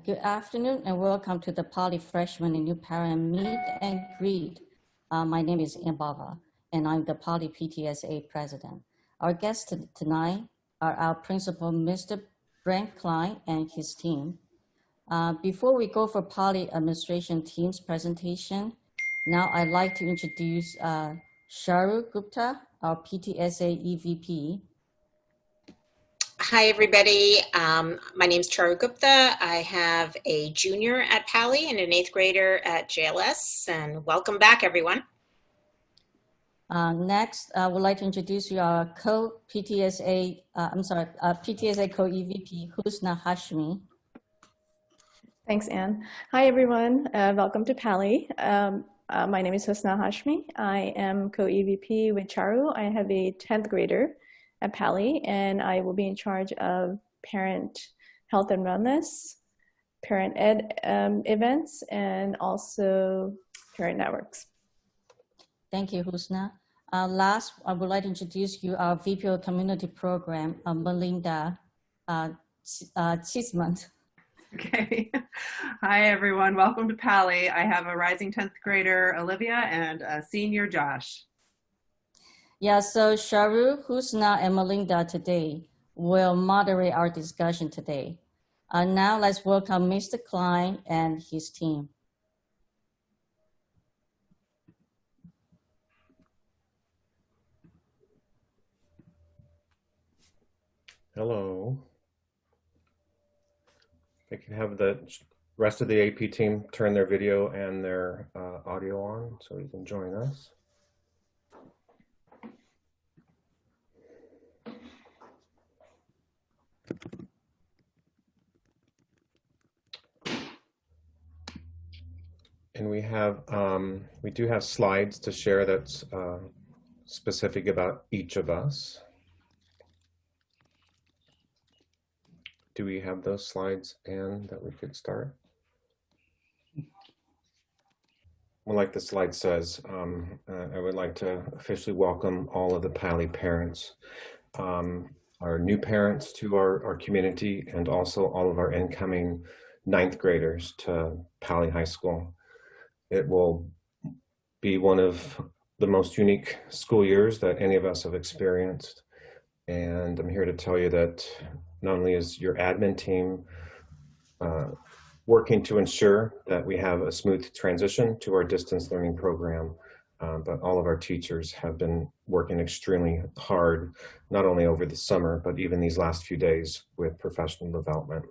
Good afternoon and welcome to the Paly Freshman and New Parent Meet and Greet. My name is Ann Bava and I'm the Paly PTSA President. Our guests tonight are our principal, Mr. Brent Klein and his team. Before we go for Paly administration team's presentation, now I'd like to introduce Sharu Gupta, our PTSA EVP. Hi, everybody. My name is Charu Gupta. I have a junior at Paly and an 8th grader at JLS, and welcome back, everyone. Next, I would like to introduce you our PTSA co-EVP, Husna Hashmi. Thanks, Anne. Hi, everyone. Welcome to Paly. My name is Husna Hashmi. I am co-EVP with Charu. I have a 10th grader at Paly, and I will be in charge of parent health and wellness, parent ed events, and also parent networks. Thank you, Husna. Last, I would like to introduce you our VP of Community Program, Melinda Chismond. Okay. Hi, everyone. Welcome to Paly. I have a rising 10th grader, Olivia, and a senior, Josh. Yeah, so Sharu, Husna, and Melinda today will moderate our discussion today. Now let's welcome Mr. Klein and his team. Hello. I can have the rest of the AP team turn their video and their audio on so you can join us. And we do have slides to share that's specific about each of us. Do we have those slides, Anne, that we could start? Well, like the slide says, I would like to officially welcome all of the Paly parents, our new parents to our community, and also all of our incoming 9th graders to Paly High School. It will be one of the most unique school years that any of us have experienced. And I'm here to tell you that not only is your admin team working to ensure that we have a smooth transition to our distance learning program, but all of our teachers have been working extremely hard, not only over the summer, but even these last few days with professional development.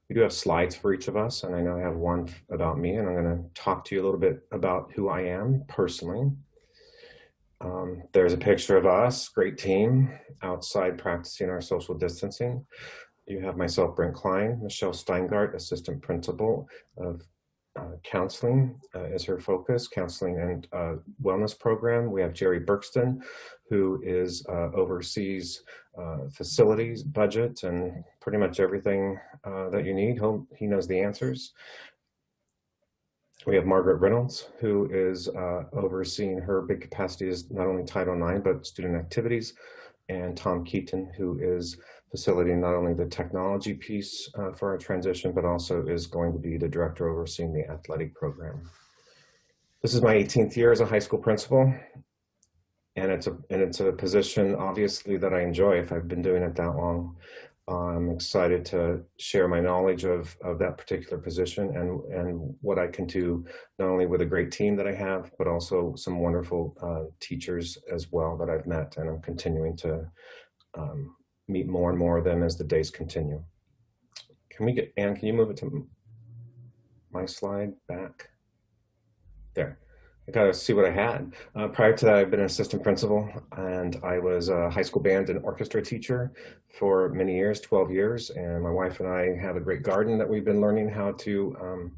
We do have slides for each of us, and I know I have one about me, and I'm going to talk to you a little bit about who I am personally. There's a picture of us, great team, outside practicing our social distancing. You have myself, Brent Klein, Michelle Steingart, assistant principal of counseling is her focus, counseling and wellness program. We have Jerry Berkston, who oversees facilities, budget, and pretty much everything that you need. He knows the answers. We have Margaret Reynolds, who is overseeing her big capacity is not only Title IX, but student activities, and Tom Keaton, who is facilitating not only the technology piece for our transition, but also is going to be the director overseeing the athletic program. This is my 18th year as a high school principal, and it's a position, obviously, that I enjoy if I've been doing it that long. I'm excited to share my knowledge of that particular position and what I can do, not only with a great team that I have, but also some wonderful teachers as well that I've met, and I'm continuing to meet more and more of them as the days continue. Anne, can you move it to my slide back? There. I got to see what I had. Prior to that, I've been an assistant principal, and I was a high school band and orchestra teacher for many years, 12 years. And my wife and I have a great garden that we've been learning how to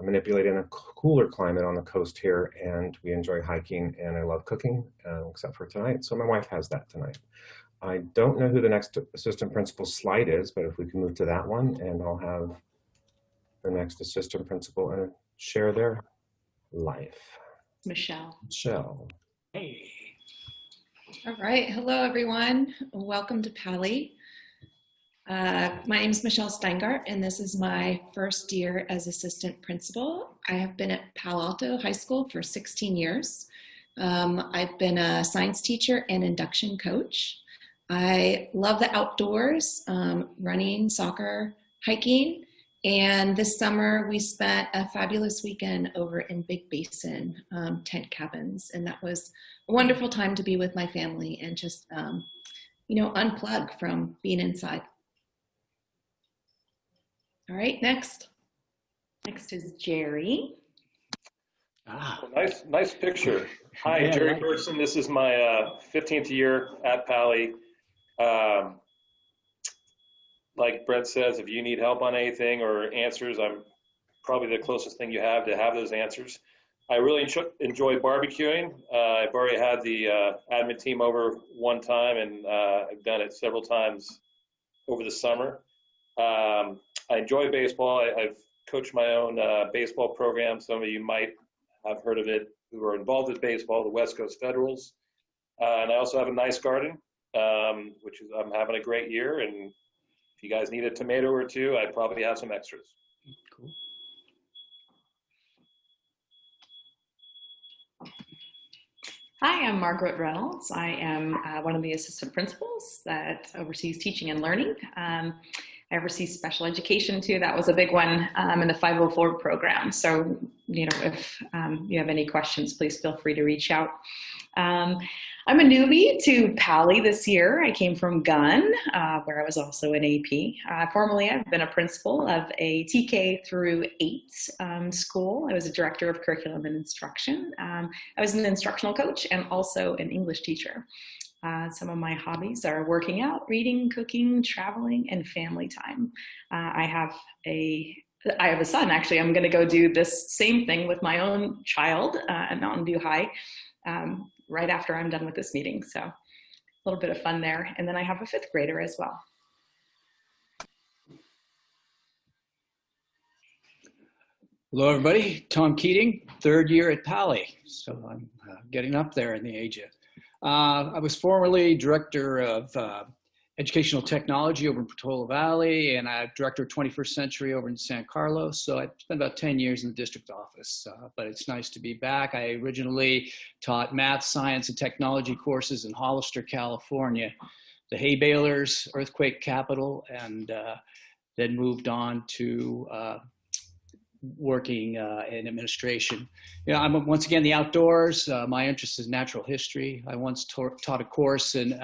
manipulate in a cooler climate on the coast here. And we enjoy hiking, and I love cooking, except for tonight. So my wife has that tonight. I don't know who the next assistant principal slide is, but if we can move to that one, and I'll have the next assistant principal and share their life. Michelle. Hey. All right. Hello, everyone. Welcome to Paly. My name is Michelle Steingart, and this is my first year as assistant principal. I have been at Palo Alto High School for 16 years. I've been a science teacher and induction coach. I love the outdoors, running, soccer, hiking, and this summer we spent a fabulous weekend over in Big Basin tent cabins, and that was a wonderful time to be with my family and just unplug from being inside. All right, next. Next is Jerry. Well, nice picture. Hi, Jerry Bergson. This is my 15th year at Paly. Like Brent says, if you need help on anything or answers, I'm probably the closest thing you have to have those answers. I really enjoy barbecuing. I've already had the admin team over one time, and I've done it several times over the summer. I enjoy baseball. I've coached my own baseball program. Some of you might have heard of it who are involved with baseball, the West Coast Federals. And I also have a nice garden, which is I'm having a great year. And if you guys need a tomato or two, I probably have some extras. Cool. Hi, I'm Margaret Reynolds. I am one of the assistant principals that oversees teaching and learning. I oversee special education too. That was a big one in the 504 program. So, if you have any questions, please feel free to reach out. I'm a newbie to Paly this year. I came from Gunn, where I was also an AP. Formerly, I've been a principal of a TK through 8 school. I was a director of curriculum and instruction. I was an instructional coach and also an English teacher. Some of my hobbies are working out, reading, cooking, traveling, and family time. I have a son, actually. I'm going to go do this same thing with my own child at Mountain View High right after I'm done with this meeting. So a little bit of fun there. And then I have a 5th grader as well. Hello, everybody. Tom Keating, 3rd year at Paly. So I'm getting up there in the age. I was formerly director of educational technology over in Portola Valley, and I'm director of 21st Century over in San Carlos. So I spent about 10 years in the district office, but it's nice to be back. I originally taught math, science, and technology courses in Hollister, California, the hay balers, earthquake capital, and then moved on to working in administration. I'm once again the outdoors. My interest is natural history. I once taught a course in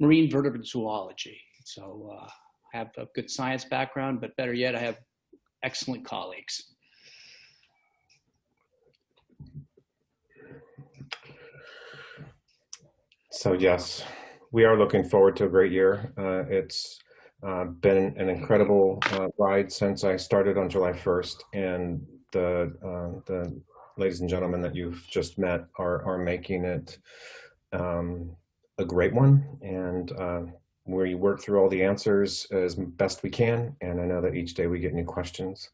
marine vertebrate zoology. So I have a good science background, but better yet, I have excellent colleagues. So yes, we are looking forward to a great year. It's been an incredible ride since I started on July 1st, and the ladies and gentlemen that you've just met are making it a great one, and we work through all the answers as best we can, and I know that each day we get new questions,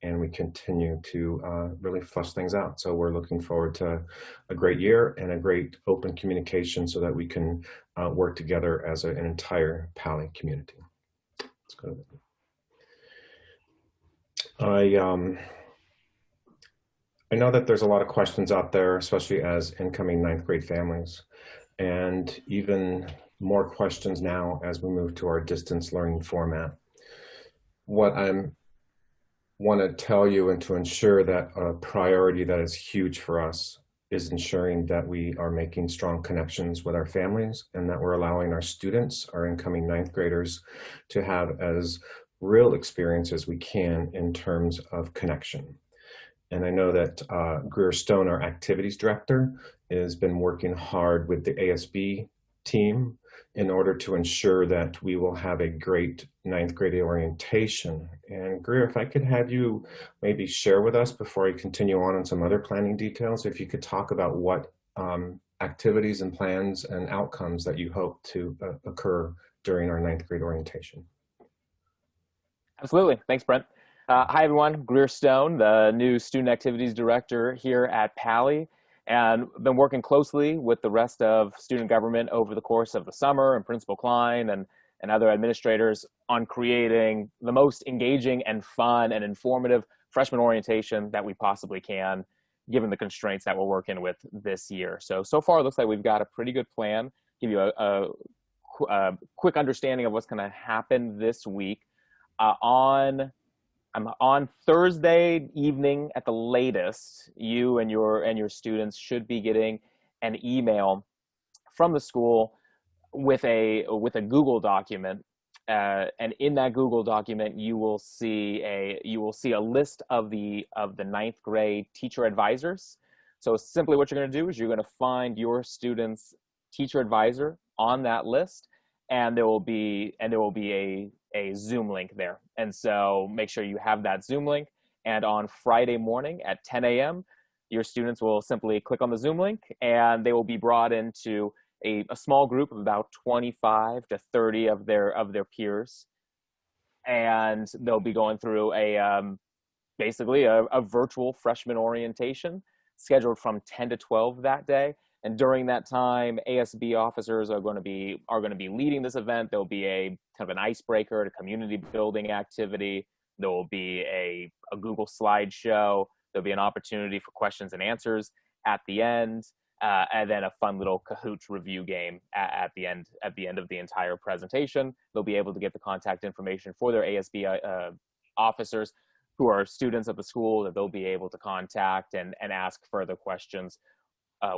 and we continue to really flush things out. So we're looking forward to a great year and a great open communication so that we can work together as an entire Paly community. Let's go. I know that there's a lot of questions out there, especially as incoming 9th grade families, and even more questions now as we move to our distance learning format. What I want to tell you and to ensure that a priority that is huge for us is ensuring that we are making strong connections with our families and that we're allowing our students, our incoming 9th graders, to have as real experience as we can in terms of connection. And I know that Greer Stone, our activities director, has been working hard with the ASB team in order to ensure that we will have a great 9th grade orientation. And Greer, if I could have you maybe share with us before I continue on some other planning details, if you could talk about what activities and plans and outcomes that you hope to occur during our 9th grade orientation. Absolutely. Thanks, Brent. Hi, everyone. Greer Stone, the new Student Activities Director here at Paly, and been working closely with the rest of student government over the course of the summer, and Principal Klein and and other administrators on creating the most engaging and fun and informative freshman orientation that we possibly can, given the constraints that we're working with this year. So far it looks like we've got a pretty good plan. Give you a quick understanding of what's going to happen this week. On Thursday evening at the latest, you and your students should be getting an email from the school with a Google document, and in that Google document you will see a list of the ninth grade teacher advisors. So simply what you're going to do is you're going to find your student's teacher advisor on that list, and there will be a Zoom link there. And so make sure you have that Zoom link, and on Friday morning at 10 a.m. your students will simply click on the Zoom link, and they will be brought into a small group of about 25 to 30 of their peers, and they'll be going through basically a virtual freshman orientation scheduled from 10 to 12 that day. And during that time, ASB officers are going to be leading this event. There'll be a kind of an icebreaker, a community building activity. There will be a Google slideshow. There'll be an opportunity for questions and answers at the end, and then a fun little Kahoot review game at the end of the entire presentation. They'll be able to get the contact information for their ASB officers, who are students of the school, that they'll be able to contact and ask further questions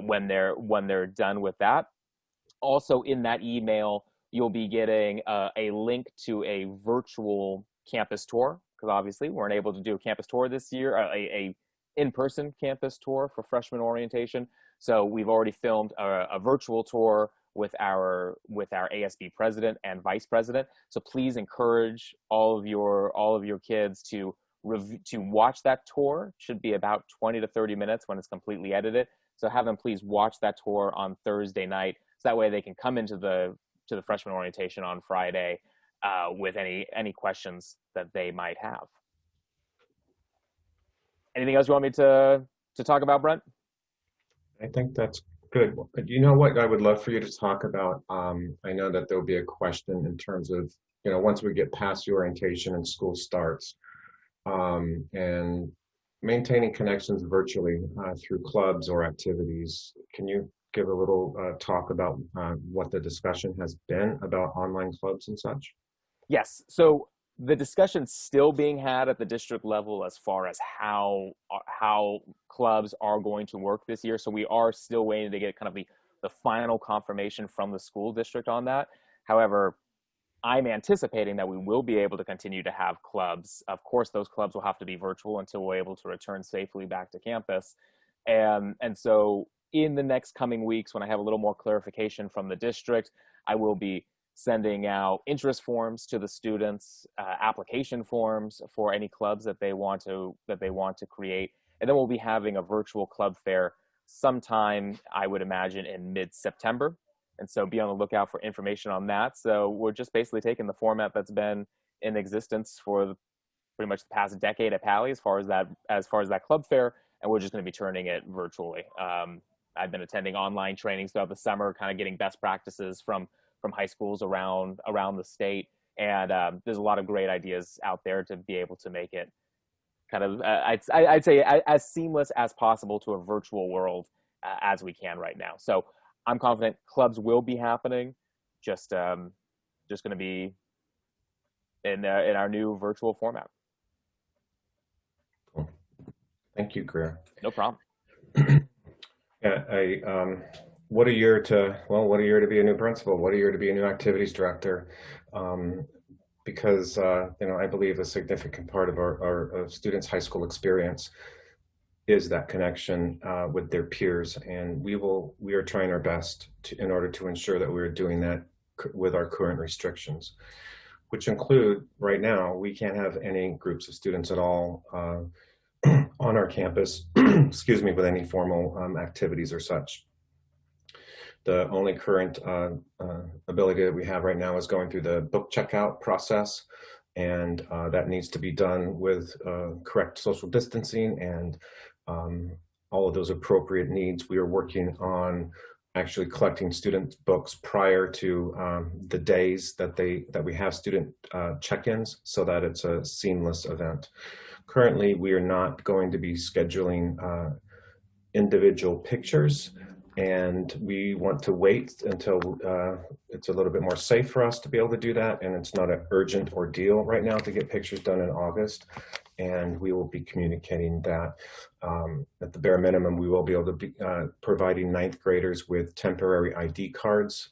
when they're done with that. Also in that email, you'll be getting a link to a virtual campus tour, because obviously we weren't able to do a campus tour this year, a in-person campus tour for freshman orientation. So we've already filmed a virtual tour with our ASB president and vice president. So please encourage all of your kids to watch that tour. It should be about 20 to 30 minutes when it's completely edited. So have them please watch that tour on Thursday night, so that way they can come into the freshman orientation on Friday with any questions that they might have. Anything else you want me to talk about, Brent? I think that's good. You know what I would love for you to talk about? I know that there'll be a question in terms of, once we get past the orientation and school starts, and maintaining connections virtually through clubs or activities. Can you give a little talk about what the discussion has been about online clubs and such? Yes. So the discussion's still being had at the district level as far as how clubs are going to work this year. So we are still waiting to get kind of the final confirmation from the school district on that. However, I'm anticipating that we will be able to continue to have clubs. Of course, those clubs will have to be virtual until we're able to return safely back to campus. And so in the next coming weeks, when I have a little more clarification from the district, I will be sending out interest forms to the students, application forms for any clubs that they want to create. And then we'll be having a virtual club fair sometime, I would imagine, in mid-September. And so be on the lookout for information on that. So we're just basically taking the format that's been in existence for pretty much the past decade at Paly as far as that club fair, and we're just going to be turning it virtually. I've been attending online trainings throughout the summer, kind of getting best practices from high schools around the state. And there's a lot of great ideas out there to be able to make it kind of, I'd say as seamless as possible to a virtual world as we can right now. So I'm confident clubs will be happening, just going to be in our new virtual format. Cool. Thank you, Greer. No problem. Yeah, what a year to be a new principal. What a year to be a new activities director. Because I believe a significant part of our students' high school experience is that connection with their peers, and we are trying our best in order to ensure that we're doing that with our current restrictions, which include right now we can't have any groups of students at all on our campus, excuse me, with any formal activities or such. The only current ability that we have right now is going through the book checkout process, and that needs to be done with correct social distancing and all of those appropriate needs. We are working on actually collecting student books prior to the days that we have student check-ins, so that it's a seamless event. Currently, we are not going to be scheduling individual pictures, and we want to wait until it's a little bit more safe for us to be able to do that, and it's not an urgent ordeal right now to get pictures done in August. And we will be communicating that at the bare minimum, we will be able to be providing ninth graders with temporary ID cards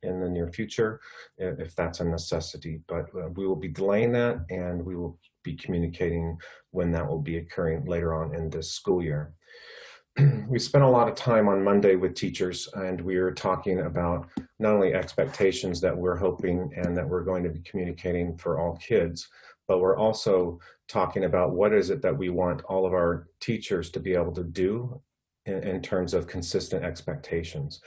in the near future, if that's a necessity. But we will be delaying that, and we will be communicating when that will be occurring later on in this school year. We spent a lot of time on Monday with teachers, and we were talking about not only expectations that we're hoping and that we're going to be communicating for all kids, but we're also talking about what is it that we want all of our teachers to be able to do in terms of consistent expectations.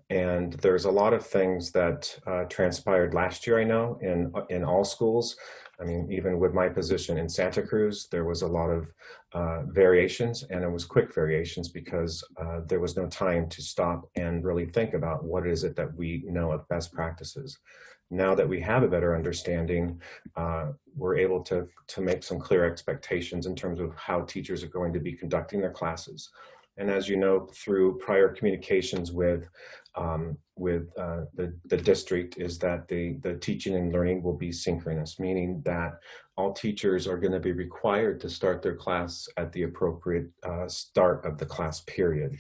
And there's a lot of things that transpired last year, I know, in all schools. I mean, even with my position in Santa Cruz, there was a lot of variations, and it was quick variations because there was no time to stop and really think about what is it that we know of best practices. Now that we have a better understanding, we're able to make some clear expectations in terms of how teachers are going to be conducting their classes. And as you know, through prior communications with the district, is that the teaching and learning will be synchronous, meaning that all teachers are going to be required to start their class at the appropriate start of the class period.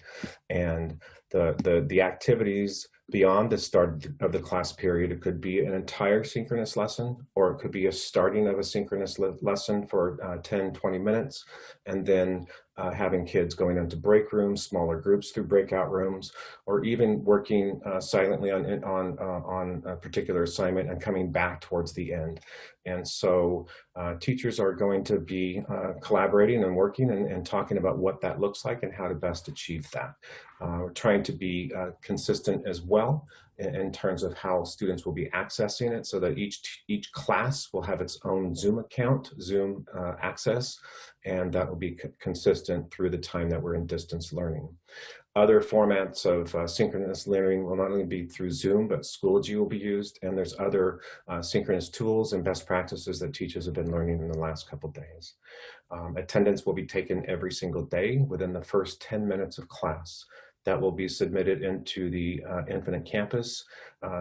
And the activities beyond the start of the class period, it could be an entire synchronous lesson, or it could be a starting of a synchronous lesson for 10, 20 minutes, and then having kids going into break rooms, smaller groups through breakout rooms, or even working silently on a particular assignment and coming back towards the end. And so teachers are going to be collaborating and working and talking about what that looks like and how to best achieve that. We're trying to be consistent as well in terms of how students will be accessing it, so that each class will have its own Zoom account, Zoom access, and that will be consistent through the time that we're in distance learning. Other formats of synchronous learning will not only be through Zoom, but Schoology will be used, and there's other synchronous tools and best practices that teachers have been learning in the last couple days. Attendance will be taken every single day within the first 10 minutes of class. That will be submitted into the Infinite Campus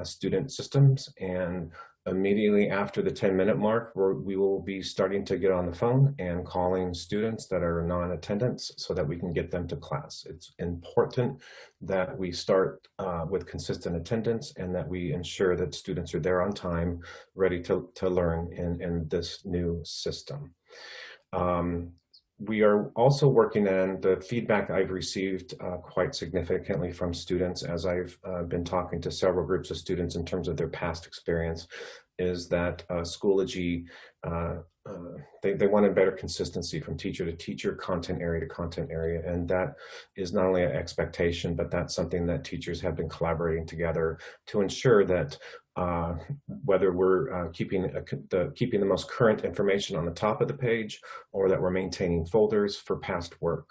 student systems, and immediately after the 10-minute mark, we will be starting to get on the phone and calling students that are non-attendants so that we can get them to class. It's important that we start with consistent attendance, and that we ensure that students are there on time, ready to learn in this new system. We are also working on the feedback I've received quite significantly from students, as I've been talking to several groups of students in terms of their past experience, is that Schoology, they want a better consistency from teacher to teacher, content area to content area. And that is not only an expectation, but that's something that teachers have been collaborating together to ensure that whether we're keeping the most current information on the top of the page, or that we're maintaining folders for past work.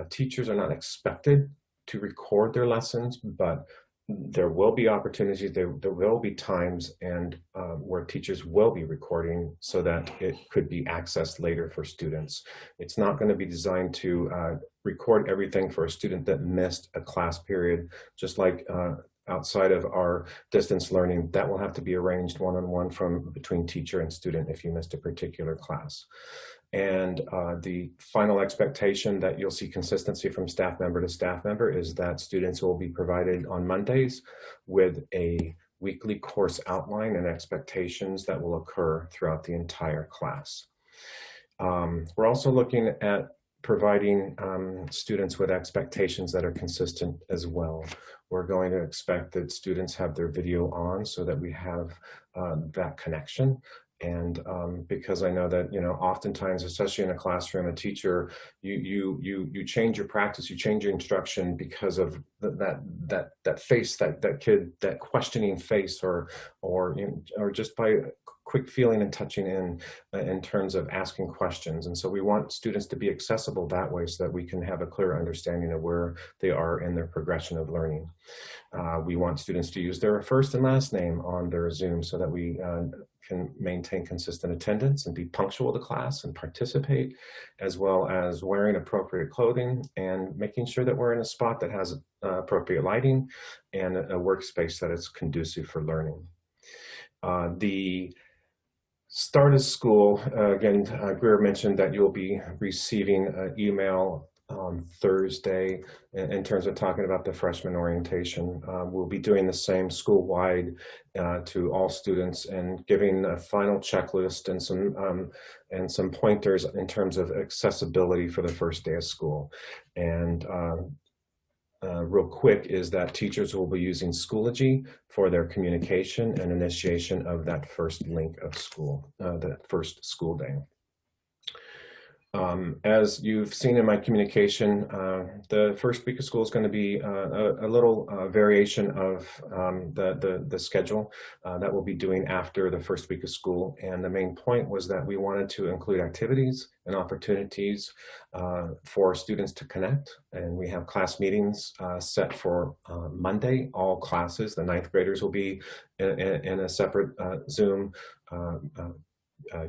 Teachers are not expected to record their lessons, but there will be opportunities, there will be times and where teachers will be recording so that it could be accessed later for students. It's not going to be designed to record everything for a student that missed a class period, just like outside of our distance learning. That will have to be arranged one-on-one from between teacher and student if you missed a particular class. And the final expectation that you'll see consistency from staff member to staff member is that students will be provided on Mondays with a weekly course outline and expectations that will occur throughout the entire class. We're also looking at providing students with expectations that are consistent as well. We're going to expect that students have their video on so that we have that connection. And because I know that, you know, oftentimes, especially in a classroom, a teacher, you change your practice, you change your instruction because of that face, that kid, that questioning face, or just by quick feeling and touching in terms of asking questions. And so we want students to be accessible that way, so that we can have a clear understanding of where they are in their progression of learning. We want students to use their first and last name on their Zoom, so that we can maintain consistent attendance and be punctual to class and participate, as well as wearing appropriate clothing and making sure that we're in a spot that has appropriate lighting and a workspace that is conducive for learning. The start of school, again, Greer mentioned that you'll be receiving an email on Thursday in terms of talking about the freshman orientation. We'll be doing the same school-wide to all students and giving a final checklist and some pointers in terms of accessibility for the first day of school. And real quick is that teachers will be using Schoology for their communication and initiation of that first link of school, the first school day. As you've seen in my communication, the first week of school is going to be a little variation of the schedule that we'll be doing after the first week of school. And the main point was that we wanted to include activities and opportunities for students to connect. And we have class meetings set for Monday. All classes, the 9th graders will be in a separate Zoom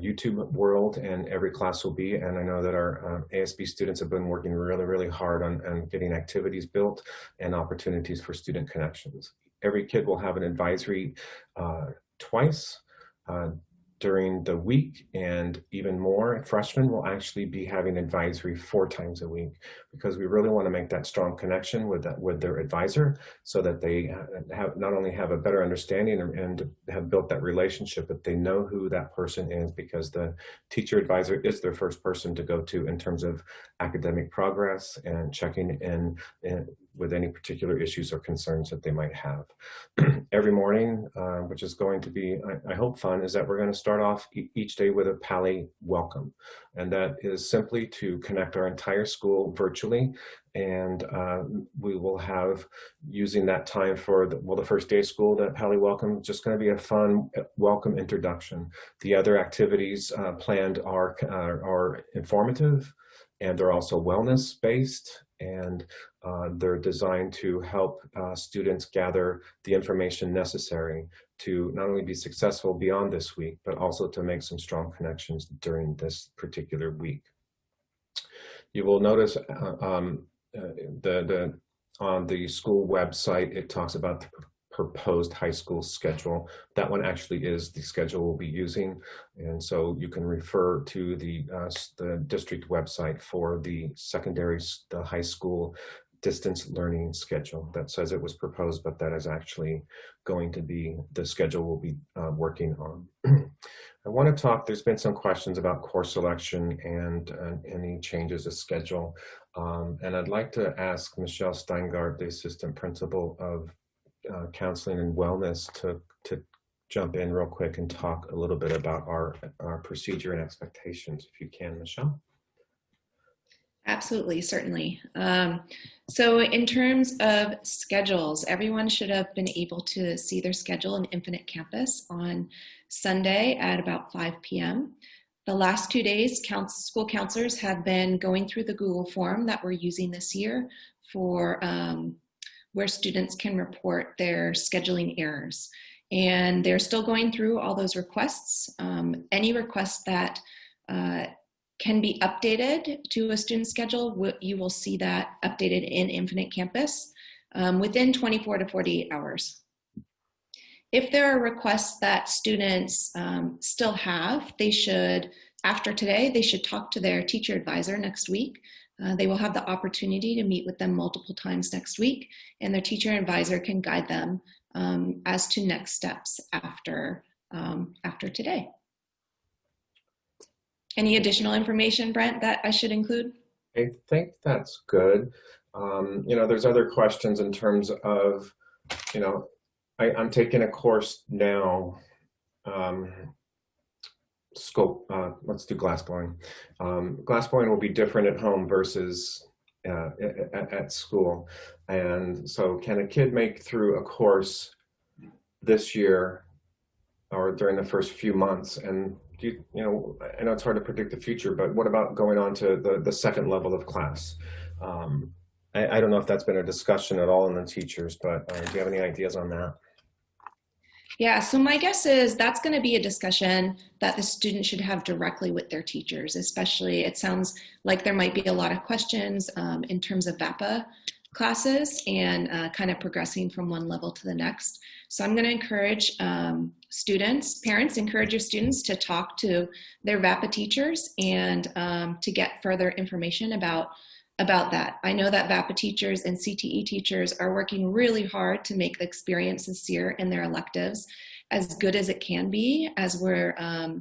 YouTube world, and every class will be. And I know that our ASB students have been working really hard on getting activities built and opportunities for student connections. Every kid will have an advisory twice during the week, and even more, freshmen will actually be having advisory 4 times a week, because we really want to make that strong connection with their advisor, so that they have not only have a better understanding and have built that relationship, but they know who that person is, because the teacher advisor is their first person to go to in terms of academic progress and checking in with any particular issues or concerns that they might have. Every morning, which is going to be, I hope, fun, is that we're going to start off each day with a Paly welcome. And that is simply to connect our entire school virtually. And we will have, using that time for the first day of school, that Paly welcome, just going to be a fun welcome introduction. The other activities planned are informative, and they're also wellness based, and they're designed to help students gather the information necessary to not only be successful beyond this week, but also to make some strong connections during this particular week. You will notice on the school website, it talks about the proposed high school schedule. That one actually is the schedule we'll be using, and so you can refer to the district website for the high school distance learning schedule. That says it was proposed, but that is actually going to be the schedule we'll be working on. I want to talk, there's been some questions about course selection and any changes to schedule. And I'd like to ask Michelle Steingart, the assistant principal of counseling and wellness, to jump in real quick and talk a little bit about our procedure and expectations, if you can, Michelle. Absolutely, certainly. So in terms of schedules, everyone should have been able to see their schedule in Infinite Campus on Sunday at about 5 p.m. The last 2 days, school counselors have been going through the Google form that we're using this year for where students can report their scheduling errors. And they're still going through all those requests. Any requests that can be updated to a student schedule, you will see that updated in Infinite Campus within 24 to 48 hours. If there are requests that students still have, they should, after today, they should talk to their teacher advisor next week. They will have the opportunity to meet with them multiple times next week, and their teacher advisor can guide them as to next steps after today. Any additional information, Brent, that I should include? I think that's good. You know, there's other questions in terms of, you know, I'm taking a course now scope. Let's do glassblowing. Glassblowing will be different at home versus at school. And so can a kid make through a course this year or during the first few months? And you know, I know it's hard to predict the future, but what about going on to the second level of class? I don't know if that's been a discussion at all in the teachers, but do you have any ideas on that? Yeah, so my guess is that's going to be a discussion that the student should have directly with their teachers, especially it sounds like there might be a lot of questions in terms of VAPA classes and kind of progressing from one level to the next. So I'm going to encourage parents, encourage your students to talk to their VAPA teachers and to get further information about that. I know that VAPA teachers and CTE teachers are working really hard to make the experience this year in their electives as good as it can be as we're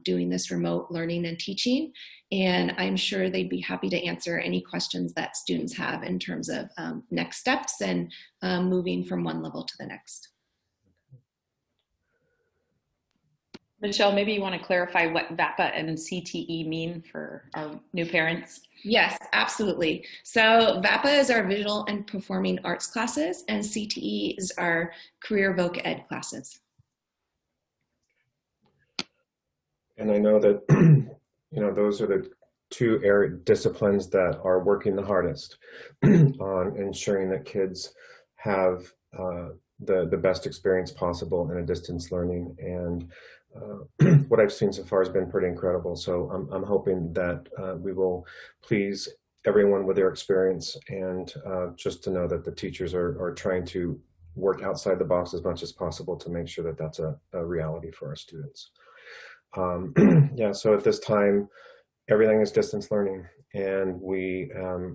doing this remote learning and teaching. And I'm sure they'd be happy to answer any questions that students have in terms of next steps and moving from one level to the next. Michelle, maybe you want to clarify what VAPA and CTE mean for our new parents? Yes, absolutely. So VAPA is our visual and performing arts classes, and CTE is our career voc ed classes. And I know that you know, those are the two disciplines that are working the hardest on ensuring that kids have the best experience possible in a distance learning. And what I've seen so far has been pretty incredible. So I'm hoping that we will please everyone with their experience, and just to know that the teachers are trying to work outside the box as much as possible to make sure that that's a reality for our students. Yeah, so at this time, everything is distance learning, and we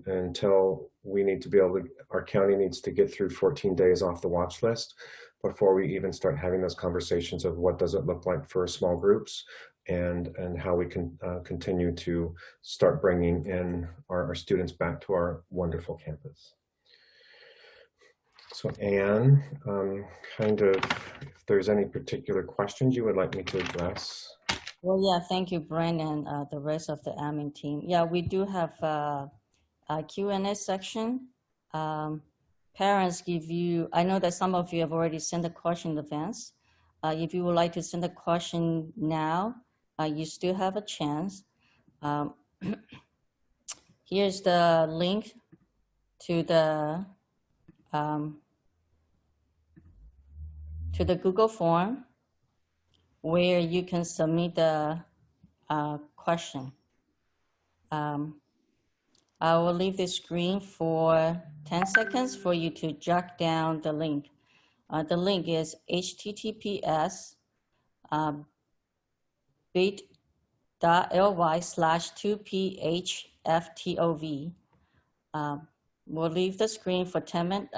until we need to be able to, our county needs to get through 14 days off the watch list before we even start having those conversations of what does it look like for small groups, and how we can continue to start bringing in our students back to our wonderful campus. So Anne, kind of, if there's any particular questions you would like me to address. Well, yeah, thank you, Brian, and the rest of the admin team. Yeah, we do have a Q&A section. Parents give you, I know that some of you have already sent a question in advance. If you would like to send a question now, you still have a chance. Here's the link to the Google form where you can submit the question. I will leave the screen for 10 seconds for you to jot down the link. The link is https bit.ly/2phftov. We'll leave the screen for 10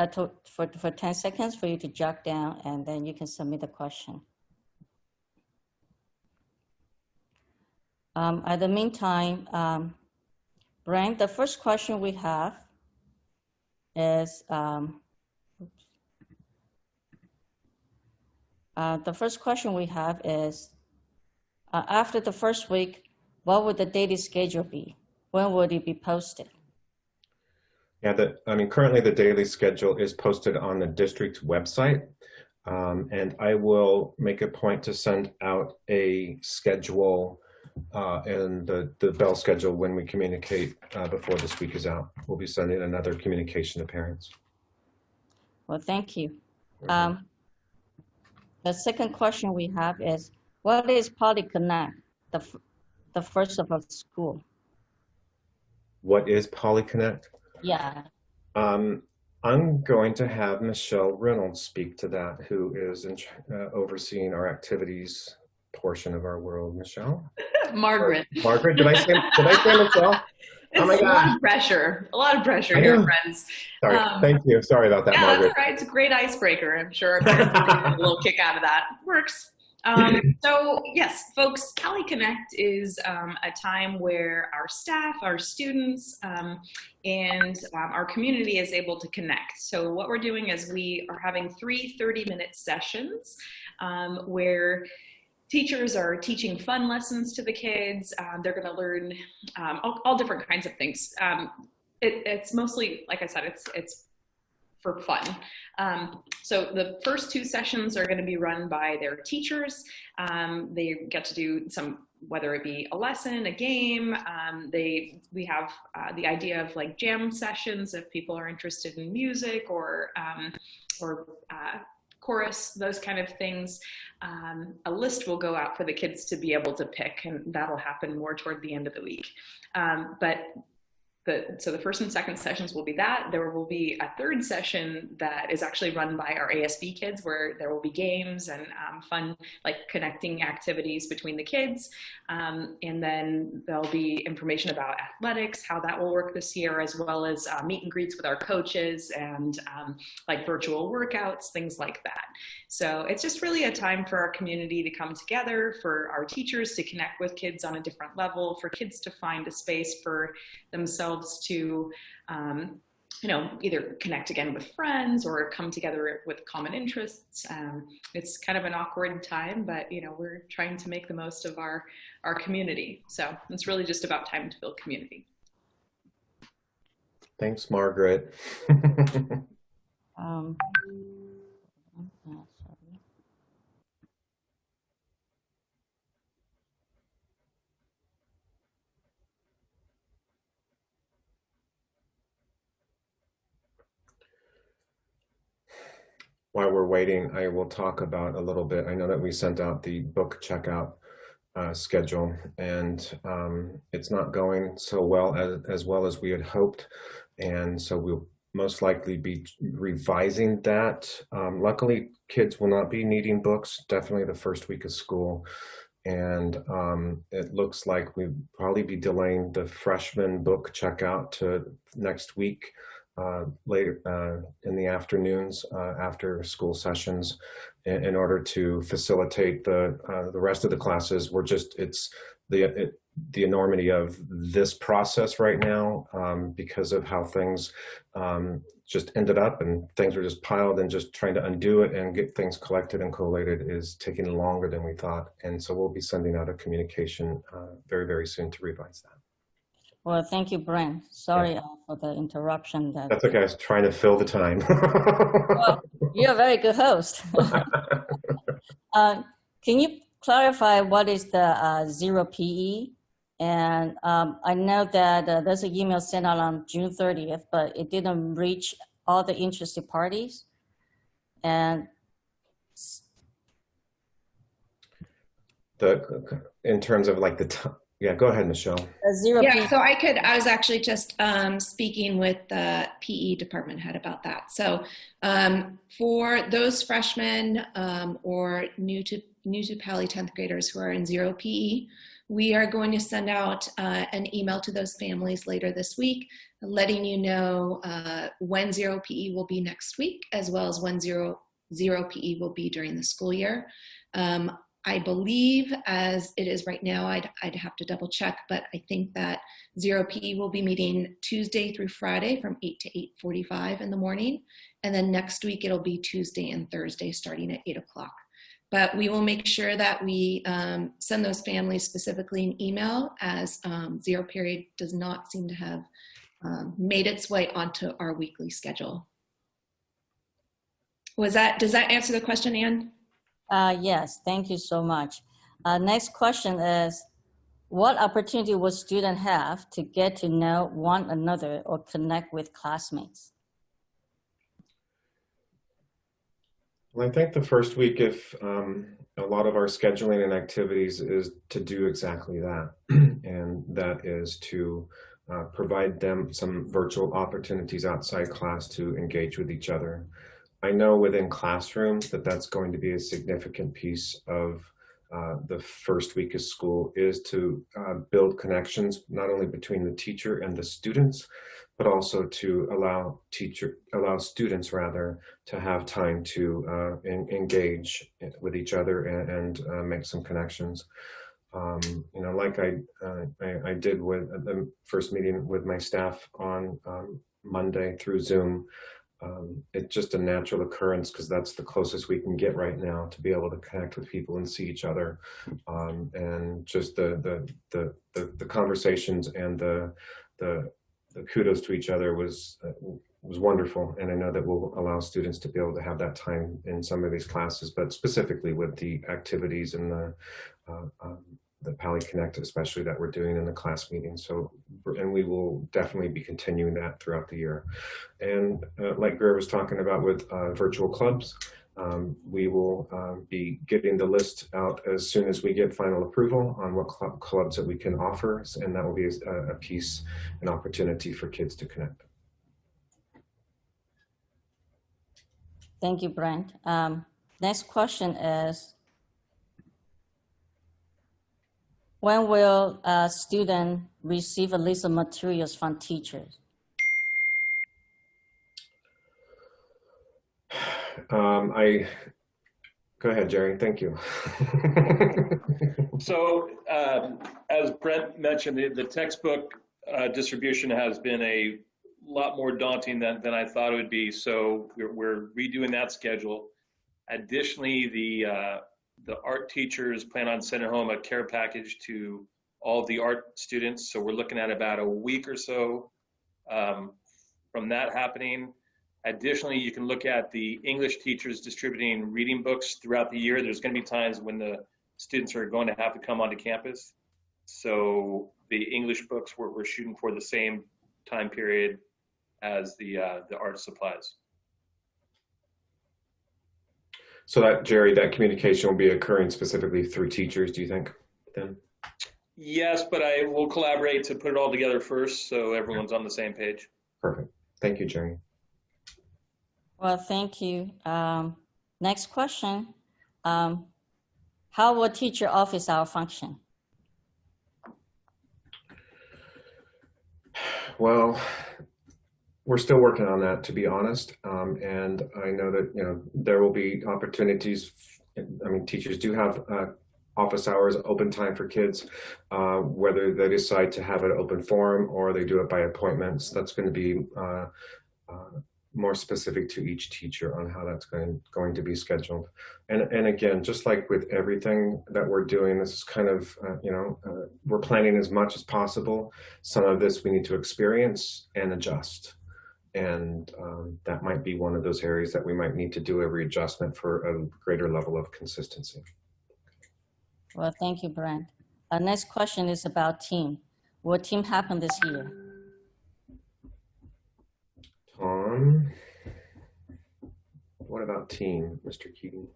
seconds for you to jot down, and then you can submit the question. At the meantime, Brian, the first question we have is, after the first week, what would the daily schedule be? When would it be posted? Yeah, currently the daily schedule is posted on the district website. And I will make a point to send out a schedule and the bell schedule when we communicate before this week is out. We'll be sending another communication to parents. Well, thank you. The second question we have is, what is Paly Connect, the first of our school? What is Paly Connect? Yeah. I'm going to have Michelle Reynolds speak to that, who is overseeing our activities portion of our world. Michelle? Margaret. Margaret, did I say Michelle? It's oh my God. A lot of pressure here, friends. Sorry, thank you. Sorry about that, yeah, Margaret. That's all right. It's a great icebreaker. I'm sure parents will get a little kick out of that. Works. So yes, folks, Paly Connect is a time where our staff, our students, and our community is able to connect. So what we're doing is we are having 3 30-minute sessions where teachers are teaching fun lessons to the kids. They're going to learn all different kinds of things. It's mostly, like I said, it's for fun. So the first 2 sessions are going to be run by their teachers. They get to do some, whether it be a lesson, a game. We have the idea of like jam sessions if people are interested in music or chorus, those kind of things. A list will go out for the kids to be able to pick, and that'll happen more toward the end of the week. So the first and second sessions will be that. There will be a third session that is actually run by our ASB kids, where there will be games and fun, like connecting activities between the kids. And then there'll be information about athletics, how that will work this year, as well as meet and greets with our coaches and like virtual workouts, things like that. So it's just really a time for our community to come together, for our teachers to connect with kids on a different level, for kids to find a space for themselves to, either connect again with friends or come together with common interests. It's kind of an awkward time, but we're trying to make the most of our community. So it's really just about time to build community. Thanks, Margaret. While we're waiting, I will talk about a little bit. I know that we sent out the book checkout schedule, and it's not going so well as we had hoped, and so we'll most likely be revising that. Luckily, kids will not be needing books, definitely the first week of school, and it looks like we'll probably be delaying the freshman book checkout to next week. Later in the afternoons after school sessions, in order to facilitate the rest of the classes. It's the enormity of this process right now, because of how things just ended up, and things were just piled, and just trying to undo it and get things collected and collated is taking longer than we thought. And so we'll be sending out a communication very, very soon to revise that. Well, thank you, Brent. Sorry for the interruption. That's okay. I was trying to fill the time. Well, you're a very good host. Can you clarify what is the zero PE? And I know that there's an email sent out on June 30th, but it didn't reach all the interested parties. And in terms of like yeah, go ahead, Michelle. Yeah, so I was actually just speaking with the PE department head about that. So for those freshmen or new to Paly 10th graders who are in zero PE, we are going to send out an email to those families later this week, letting you know when zero PE will be next week, as well as when zero PE will be during the school year. I believe as it is right now, I'd have to double check, but I think that zero PE will be meeting Tuesday through Friday from 8 to 8:45 in the morning. And then next week it'll be Tuesday and Thursday starting at 8 o'clock. But we will make sure that we send those families specifically an email, as zero period does not seem to have made its way onto our weekly schedule. Does that answer the question, Anne? Yes, thank you so much. Next question is, what opportunity will students have to get to know one another or connect with classmates? Well, I think the first week, if a lot of our scheduling and activities is to do exactly that, and that is to provide them some virtual opportunities outside class to engage with each other. I know within classrooms that's going to be a significant piece of the first week of school, is to build connections, not only between the teacher and the students, but also to allow students rather to have time to engage with each other and make some connections. Like I did with the first meeting with my staff on Monday through Zoom. it's just a natural occurrence because that's the closest we can get right now to be able to connect with people and see each other, and just the conversations and the kudos to each other was wonderful. And I know that will allow students to be able to have that time in some of these classes, but specifically with the activities and the Paly Connect, especially that we're doing in the class meetings. So, and we will definitely be continuing that throughout the year. And like Greer was talking about with virtual clubs, we will be getting the list out as soon as we get final approval on what clubs that we can offer. And that will be a piece, an opportunity for kids to connect. Thank you, Brent. Next question is, when will a student receive a list of materials from teachers? Go ahead, Jerry. Thank you. So as Brent mentioned, the textbook distribution has been a lot more daunting than I thought it would be. So we're redoing that schedule. Additionally, the art teachers plan on sending home a care package to all the art students. So we're looking at about a week or so from that happening. Additionally, you can look at the English teachers distributing reading books throughout the year. There's going to be times when the students are going to have to come onto campus. So the English books we're shooting for the same time period as the art supplies. So that, Jerry, that communication will be occurring specifically through teachers, do you think, then? Yes, but I will collaborate to put it all together first so everyone's on the same page. Perfect. Thank you, Jerry. Well, thank you. Next question. How will teacher office hour function? Well, we're still working on that, to be honest. And I know that, you know, there will be opportunities. I mean, teachers do have office hours, open time for kids, whether they decide to have an open forum or they do it by appointments. That's going to be more specific to each teacher on how that's going to be scheduled. And again, just like with everything that we're doing, this is kind of, we're planning as much as possible. Some of this we need to experience and adjust. And that might be one of those areas that we might need to do a readjustment for a greater level of consistency. Well, thank you, Brent. Our next question is about team. Will team happen this year? Tom, what about team, Mr. Keating?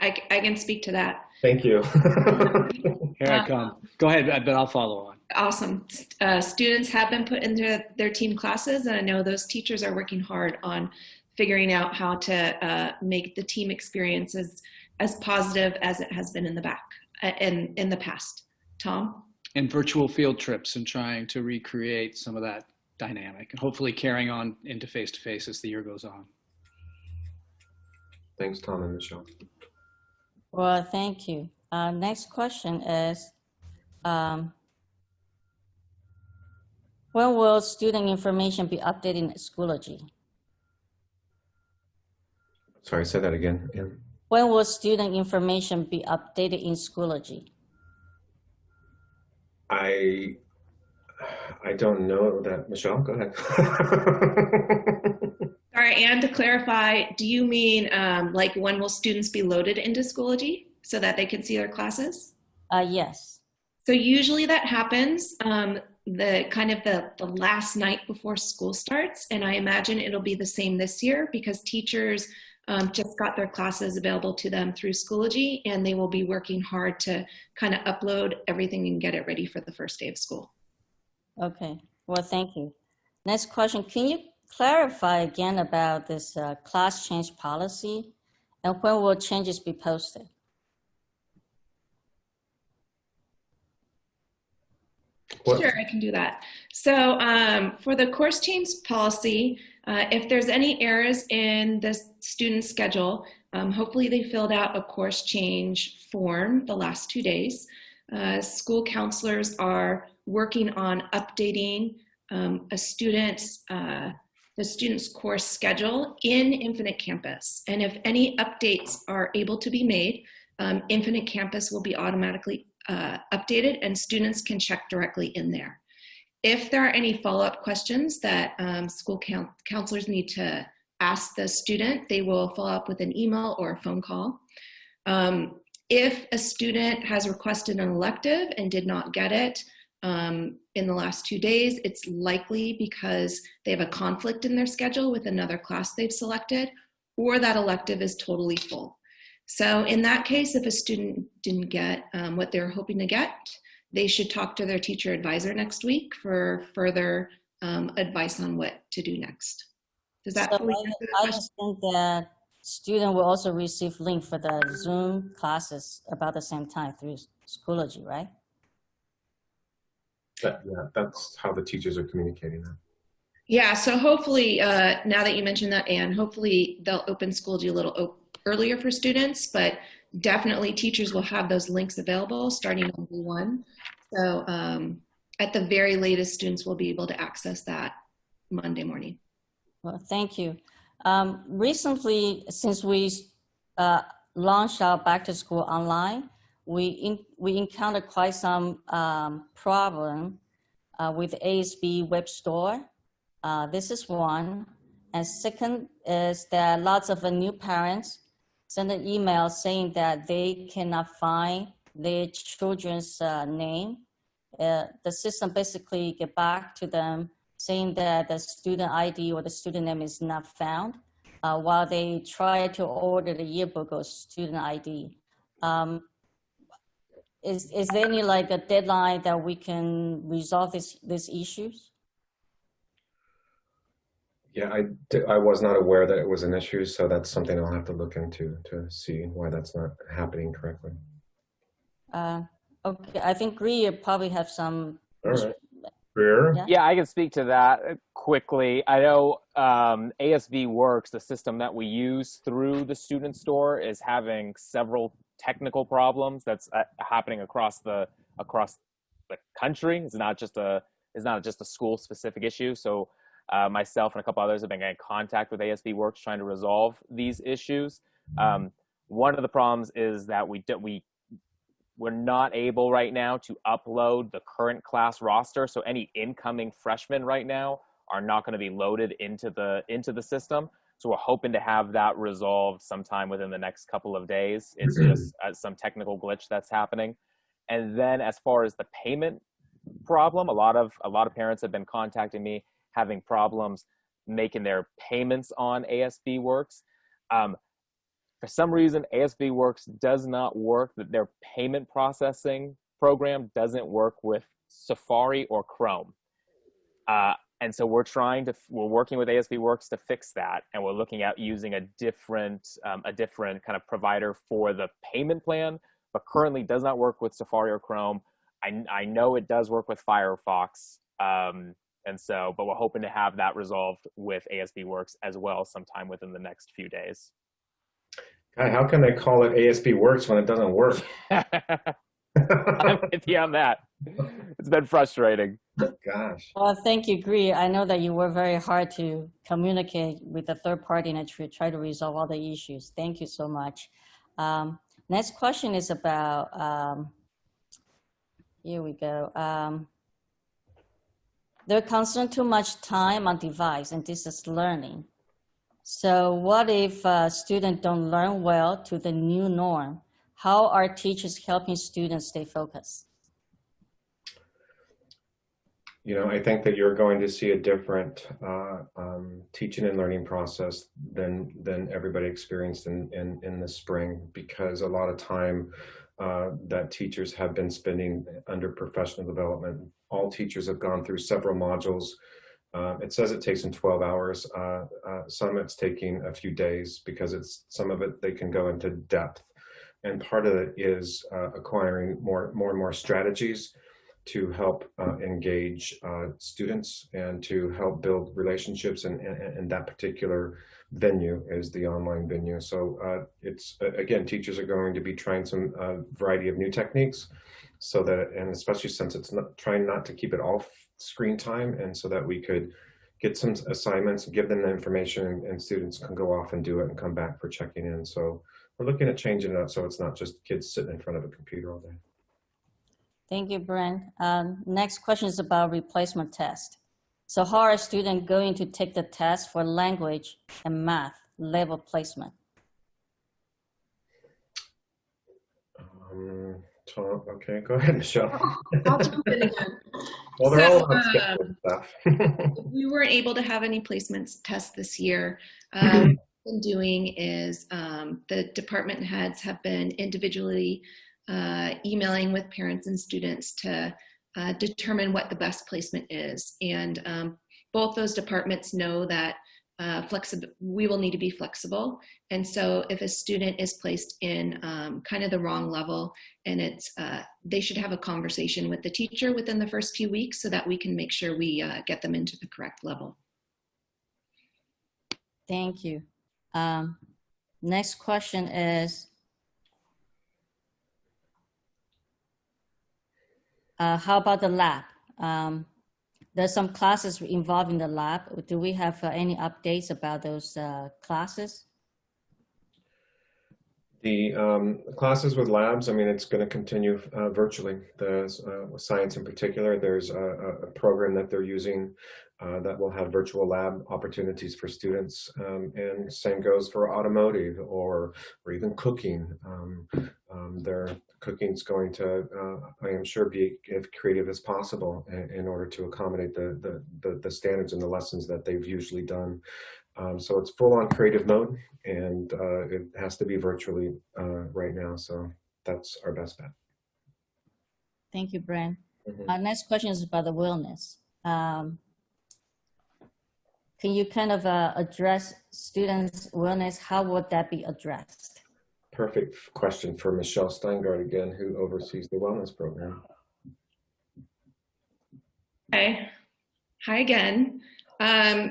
I can speak to that. Thank you. Here I come. Go ahead, but I'll follow on. Awesome. Students have been put into their team classes, and I know those teachers are working hard on figuring out how to make the team experience as positive as it has been in the past. Tom? And virtual field trips and trying to recreate some of that dynamic and hopefully carrying on into face-to-face as the year goes on. Thanks, Tom and Michelle. Well, thank you. Next question is, when will student information be updated in Schoology? Sorry, say that again. Yeah. When will student information be updated in Schoology? I don't know that. Michelle, go ahead. Sorry, and to clarify, do you mean like when will students be loaded into Schoology so that they can see their classes? Yes. So usually that happens the last night before school starts, and I imagine it'll be the same this year because teachers just got their classes available to them through Schoology, and they will be working hard to kind of upload everything and get it ready for the first day of school. Okay, well, thank you. Next question, can you clarify again about this class change policy and when will changes be posted? What? Sure, I can do that. So for the course change policy, if there's any errors in the student schedule, hopefully they filled out a course change form the last 2 days. School counselors are working on updating the student's course schedule in Infinite Campus. And if any updates are able to be made, Infinite Campus will be automatically updated and students can check directly in there. If there are any follow-up questions that school counselors need to ask the student, they will follow up with an email or a phone call. If a student has requested an elective and did not get it in the last 2 days, it's likely because they have a conflict in their schedule with another class they've selected, or that elective is totally full. So in that case, if a student didn't get what they were hoping to get, they should talk to their teacher advisor next week for further advice on what to do next. Does that So fully answer the I question? understand that student will also receive link for the Zoom classes about the same time through Schoology, right? Yeah, that's how the teachers are communicating that. Yeah, so hopefully, now that you mentioned that, Anne, hopefully they'll open Schoology a little earlier for students, but definitely teachers will have those links available starting on day 1. So at the very latest, students will be able to access that Monday morning. Well, thank you. Recently, since we launched our back to school online, we encountered quite some problem with ASB web store. This is one. And second is that lots of new parents send an email saying that they cannot find their children's name. The system basically get back to them saying that the student ID or the student name is not found while they try to order the yearbook or student ID. Is there any like a deadline that we can resolve these issues? Yeah, I was not aware that it was an issue, so that's something I'll have to look into to see why that's not happening correctly. Okay, I think Greer probably have some. All right. Greer? Yeah, I can speak to that quickly. I know ASB Works, the system that we use through the student store, is having several technical problems that's happening across the country. It's not just a school specific issue. So myself and a couple others have been getting in contact with ASB Works trying to resolve these issues. One of the problems is that we're not able right now to upload the current class roster. So any incoming freshmen right now are not going to be loaded into the system. So we're hoping to have that resolved sometime within the next couple of days. It's just some technical glitch that's happening. And then as far as the payment problem, a lot of parents have been contacting me having problems making their payments on ASB Works. For some reason, ASB Works does not work, that their payment processing program doesn't work with Safari or Chrome. And so we're working with ASB Works to fix that. And we're looking at using a different kind of provider for the payment plan, but currently does not work with Safari or Chrome. I know it does work with Firefox. But we're hoping to have that resolved with ASB Works as well sometime within the next few days. God, how can they call it ASB Works when it doesn't work? I'm with you on that. It's been frustrating. Gosh. Well, thank you, Greer. I know that you work very hard to communicate with the third party and to try to resolve all the issues. Thank you so much. Next question is about, here we go. They're concerned too much time on device and distance learning. So what if students don't learn well to the new norm? How are teachers helping students stay focused? You know, I think that you're going to see a different teaching and learning process than everybody experienced in the spring, because a lot of time that teachers have been spending under professional development. All teachers have gone through several modules. It says it takes them 12 hours. Some it's taking a few days because some of it they can go into depth. And part of it is acquiring more and more strategies to help engage students and to help build relationships. And that particular venue is the online venue. So it's, again, teachers are going to be trying some variety of new techniques. so that, and especially since it's not trying not to keep it all screen time, and so that we could get some assignments and give them the information, and students can go off and do it and come back for checking in. So we're looking at changing it up so it's not just kids sitting in front of a computer all day. Thank you, Brent. Next question is about replacement test. So how are students going to take the test for language and math level placement? Tom, okay, go ahead, Michelle. I'll jump in again. Well, they're So, all on schedule and stuff. We weren't able to have any placements tests this year. What we've been doing is the department heads have been individually emailing with parents and students to determine what the best placement is. And both those departments know that we will need to be flexible. And so if a student is placed in kind of the wrong level, and they should have a conversation with the teacher within the first few weeks so that we can make sure we get them into the correct level. Thank you. Next question is, how about the lab? There's some classes involved in the lab. Do we have any updates about those classes? The classes with labs, I mean, it's going to continue virtually. The science in particular, there's a program that they're using that will have virtual lab opportunities for students. And same goes for automotive or even cooking. Their cooking's going to, I am sure, be as creative as possible in order to accommodate the standards and the lessons that they've usually done. So it's full on creative mode, and it has to be virtually right now. So that's our best bet. Thank you, Brent. Next question is about the wellness. Can you kind of address students' wellness? How would that be addressed? Perfect question for Michelle Steingart again, who oversees the wellness program. Okay. Hi again.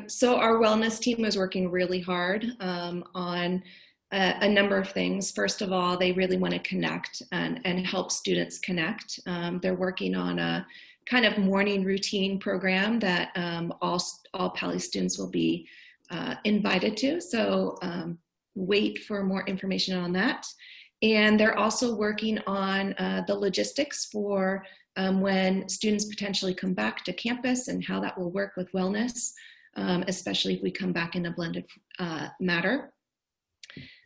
So our wellness team is working really hard on a number of things. First of all, they really want to connect and help students connect. They're working on a kind of morning routine program that all Paly students will be invited to. So wait for more information on that. And they're also working on the logistics for when students potentially come back to campus and how that will work with wellness, especially if we come back in a blended matter.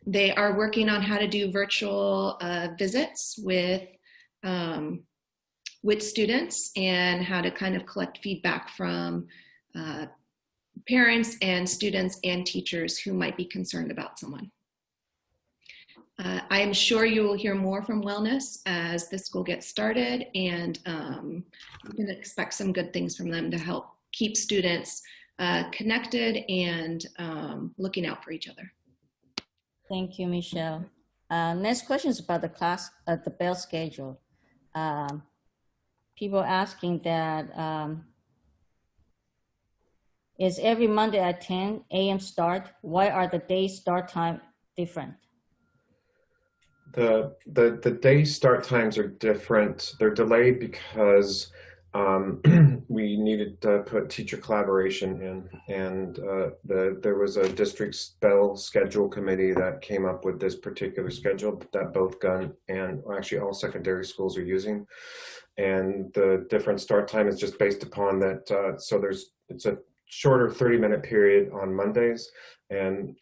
They are working on how to do virtual visits with students and how to kind of collect feedback from parents and students and teachers who might be concerned about someone. I am sure you will hear more from wellness as the school gets started, and you can expect some good things from them to help keep students connected and looking out for each other. Thank you, Michelle. Next question is about the class, the bell schedule. People asking that, is every Monday at 10 a.m. start? Why are the day start time different? The day start times are different. They're delayed because we needed to put teacher collaboration in, and there was a district bell schedule committee that came up with this particular schedule that both Gunn and actually all secondary schools are using. And the different start time is just based upon that. So it's a shorter 30-minute period on Mondays, and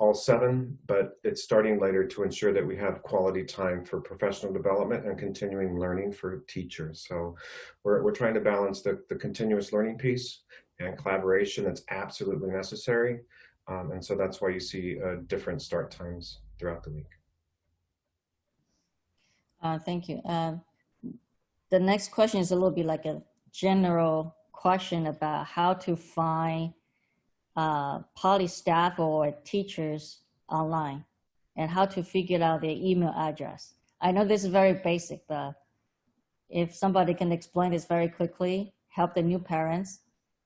all 7, but it's starting later to ensure that we have quality time for professional development and continuing learning for teachers. So we're trying to balance the continuous learning piece and collaboration that's absolutely necessary. And so that's why you see different start times throughout the week. Thank you. The next question is a little bit like a general question about how to find Paly staff or teachers online and how to figure out their email address. I know this is very basic, but if somebody can explain this very quickly, help the new parents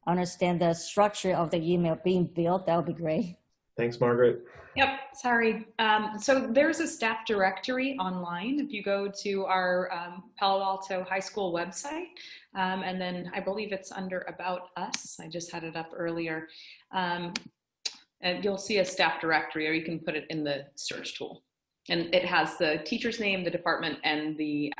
understand the structure of the email being built, that would be great. Thanks, Margaret. Yep, sorry. So there's a staff directory online if you go to our Palo Alto High School website, and then I believe it's under About Us. I just had it up earlier. And you'll see a staff directory, or you can put it in the search tool. And it has the teacher's name, the department, and the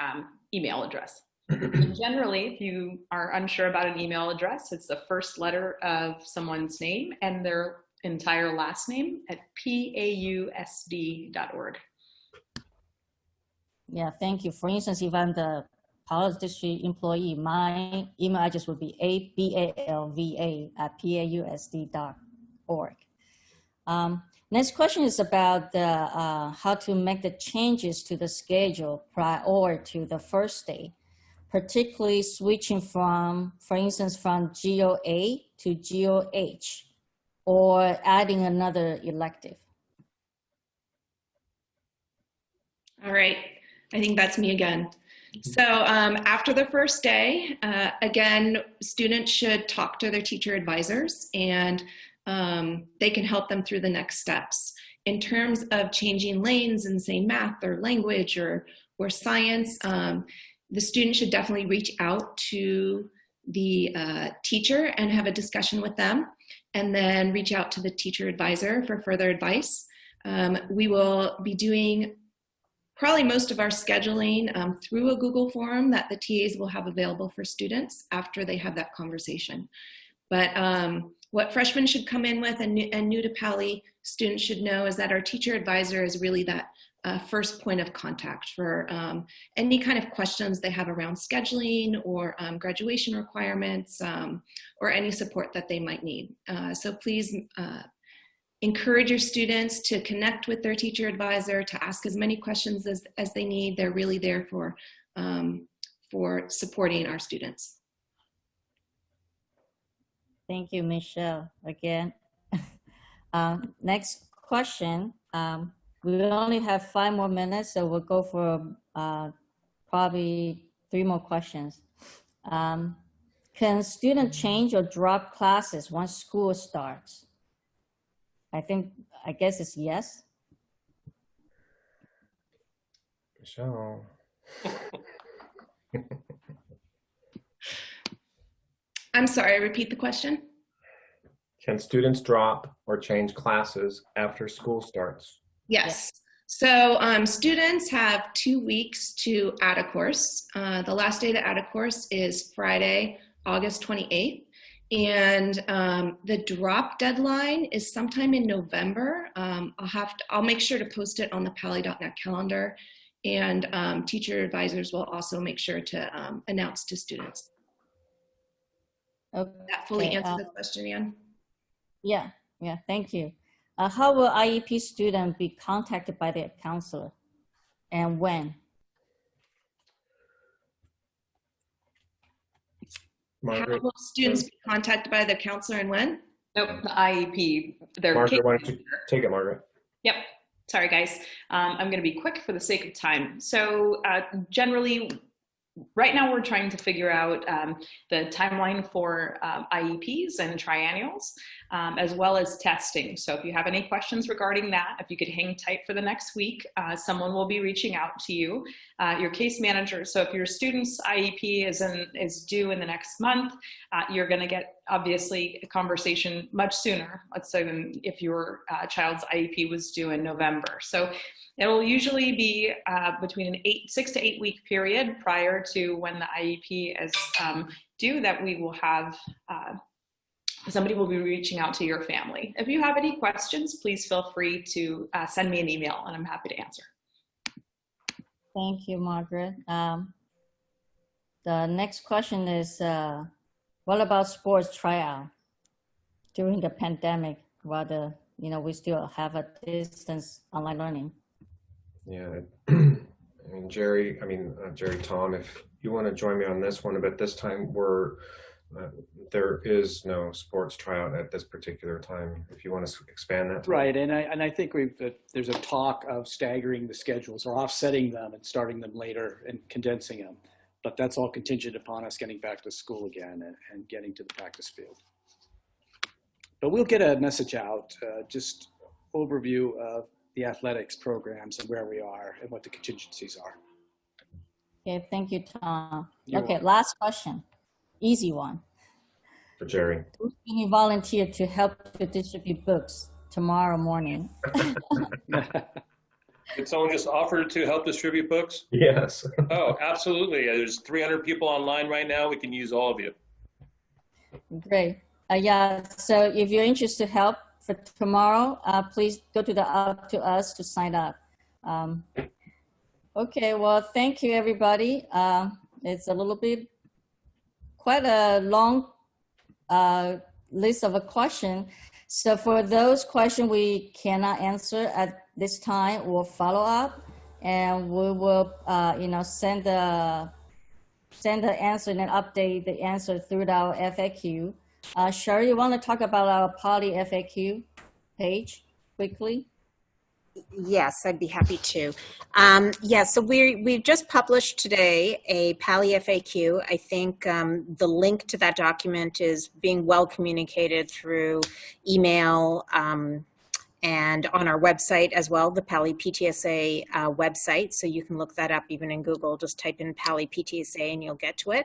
email address. And generally, if you are unsure about an email address, it's the first letter of someone's name and their entire last name at pausd.org. Yeah, thank you. For instance, if I'm the Palo District employee, my email address would be balva@pausd.org. Next question is about how to make the changes to the schedule prior to the first day, particularly switching from, for instance, from GOA to GOH, or adding another elective. All right, I think that's me again. So after the first day, again, students should talk to their teacher advisors, and they can help them through the next steps. In terms of changing lanes in, say, math or language or science, the student should definitely reach out to the teacher and have a discussion with them, and then reach out to the teacher advisor for further advice. We will be doing probably most of our scheduling through a Google form that the TAs will have available for students after they have that conversation. But what freshmen should come in with, and new to Paly students should know, is that our teacher advisor is really that first point of contact for any kind of questions they have around scheduling or graduation requirements, or any support that they might need. So please encourage your students to connect with their teacher advisor, to ask as many questions as they need. They're really there for supporting our students. Thank you, Michelle, again. Next question. We only have 5 more minutes, so we'll go for probably 3 more questions. Can students change or drop classes once school starts? I guess it's yes. Michelle. I'm sorry, repeat the question. Can students drop or change classes after school starts? Yes. So students have 2 weeks to add a course. The last day to add a course is Friday, August 28th. And the drop deadline is sometime in November. I'll make sure to post it on the paly.net calendar, and teacher advisors will also make sure to announce to students. Okay. That fully answer the question, Ann? Yeah, thank you. How will IEP student be contacted by their counselor, and when? Margaret. How will students be contacted by their counselor and when? Nope, the IEP. Margaret, why don't you take it, Margaret? Yep. Sorry, guys. I'm going to be quick for the sake of time. So generally, right now we're trying to figure out the timeline for IEPs and triennials, as well as testing. So if you have any questions regarding that, if you could hang tight for the next week, someone will be reaching out to you, your case manager. So if your student's IEP is due in the next month, you're going to get obviously a conversation much sooner, let's say, than if your child's IEP was due in November. So it will usually be between an 6 to 8 week period prior to when the IEP is due that we will have, somebody will be reaching out to your family. If you have any questions, please feel free to send me an email, and I'm happy to answer. Thank you, Margaret. The next question is, what about sports tryout during the pandemic, while we still have a distance online learning? Yeah, Jerry, Tom, if you want to join me on this one, but this time there is no sports tryout at this particular time. If you want to expand that. Right, and I think there's a talk of staggering the schedules or offsetting them and starting them later and condensing them. But that's all contingent upon us getting back to school again and getting to the practice field. But we'll get a message out just overview of the athletics programs and where we are and what the contingencies are. Okay, thank you, Tom. You're Okay, welcome. last question. Easy one. For Jerry. Who's going to volunteer to help to distribute books tomorrow morning? Did someone just offer to help distribute books? Yes. Oh, absolutely. There's 300 people online right now. We can use all of you. Great. Yeah, so if you're interested to help for tomorrow, please go to the Up to Us to sign up. Okay, well, thank you, everybody. It's a little bit, quite a long list of a question. So for those questions we cannot answer at this time, we'll follow up and we will, send the answer and then update the answer through our FAQ. Sherry, you want to talk about our Paly FAQ page quickly? Yes, I'd be happy to. So we've just published today a Paly FAQ. I think the link to that document is being well communicated through email and on our website as well, the Paly PTSA website. So you can look that up even in Google. Just type in Paly PTSA and you'll get to it.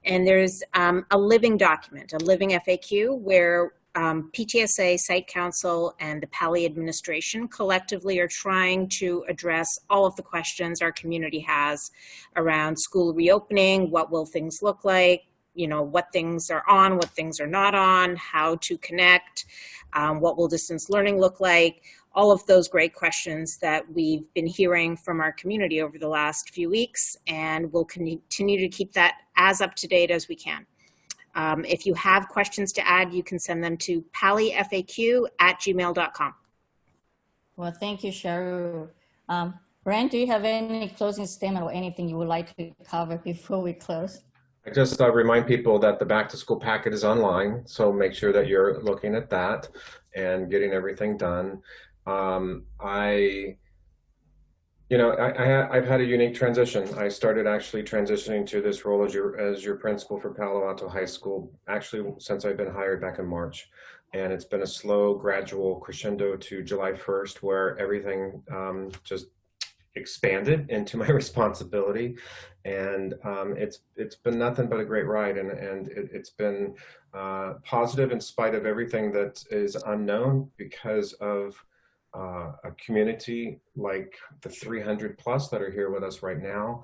And there's a living document, a living FAQ, where PTSA, Site Council, and the Paly administration collectively are trying to address all of the questions our community has around school reopening. What will things look like? What things are on, what things are not on, how to connect, what will distance learning look like? All of those great questions that we've been hearing from our community over the last few weeks, and we'll continue to keep that as up to date as we can. If you have questions to add, you can send them to palyfaq@gmail.com. Well, thank you, Sharu. Brent, do you have any closing statement or anything you would like to cover before we close? I just remind people that the back to school packet is online, so make sure that you're looking at that and getting everything done. I've had a unique transition. I started actually transitioning to this role as your principal for Palo Alto High School, actually since I've been hired back in March. And it's been a slow, gradual crescendo to July 1st, where everything just expanded into my responsibility. And it's been nothing but a great ride. And it's been positive in spite of everything that is unknown, because of a community like the 300 plus that are here with us right now,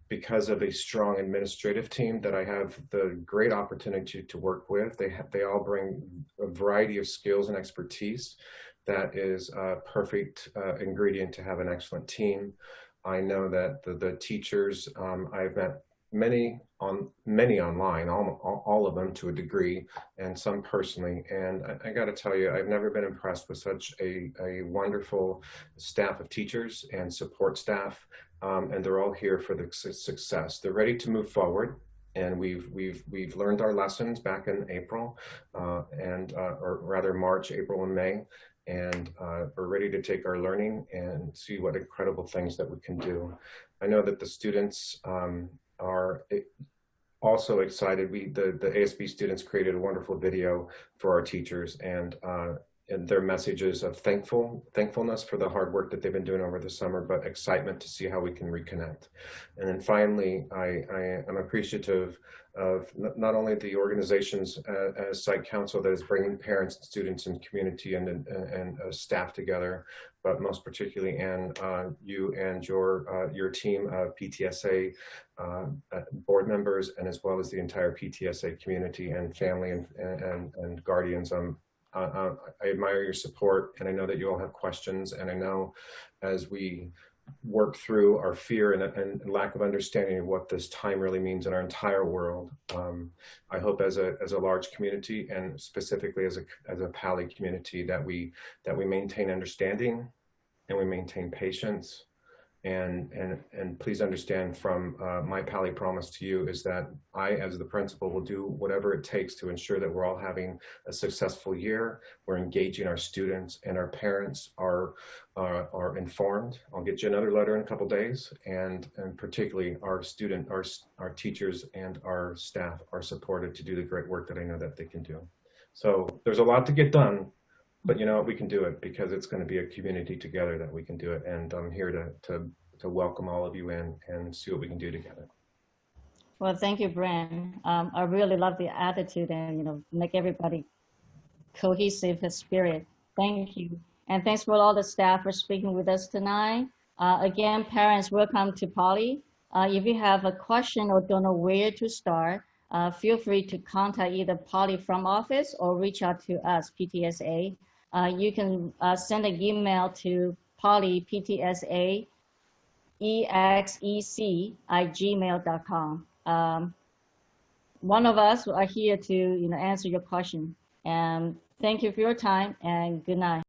because of a strong administrative team that I have the great opportunity to work with. They all bring a variety of skills and expertise that is a perfect ingredient to have an excellent team. I know that the teachers, I've met many online, all of them to a degree, and some personally. And I got to tell you, I've never been impressed with such a wonderful staff of teachers and support staff, and they're all here for the success. They're ready to move forward, and we've learned our lessons back in April, or rather March, April, and May. And we're ready to take our learning and see what incredible things that we can do. I know that the students are also excited. The ASB students created a wonderful video for our teachers, and their messages of thankfulness for the hard work that they've been doing over the summer, but excitement to see how we can reconnect. And then finally, I am appreciative of not only the organizations as Site Council that is bringing parents, students, and community and staff together, but most particularly, Anne, you and your team of PTSA board members, and as well as the entire PTSA community and family and guardians. I admire your support, and I know that you all have questions, and I know as we work through our fear and lack of understanding of what this time really means in our entire world, I hope as a large community, and specifically as a Paly community, that we maintain understanding and we maintain patience. And please understand from my Paly promise to you is that I, as the principal, will do whatever it takes to ensure that we're all having a successful year. We're engaging our students, and our parents are informed. I'll get you another letter in a couple days, and particularly our teachers and our staff are supported to do the great work that I know that they can do. So there's a lot to get done, But you know what, we can do it because it's going to be a community together that we can do it. And I'm here to welcome all of you in and see what we can do together. Well, thank you, Bran. I really love the attitude and, make everybody cohesive spirit. Thank you. And thanks for all the staff for speaking with us tonight. Again, parents, welcome to Paly. If you have a question or don't know where to start, feel free to contact either Paly from office or reach out to us, PTSA. You can send an email to polyptsaexec@gmail.com. One of us are here to answer your question. And thank you for your time and good night.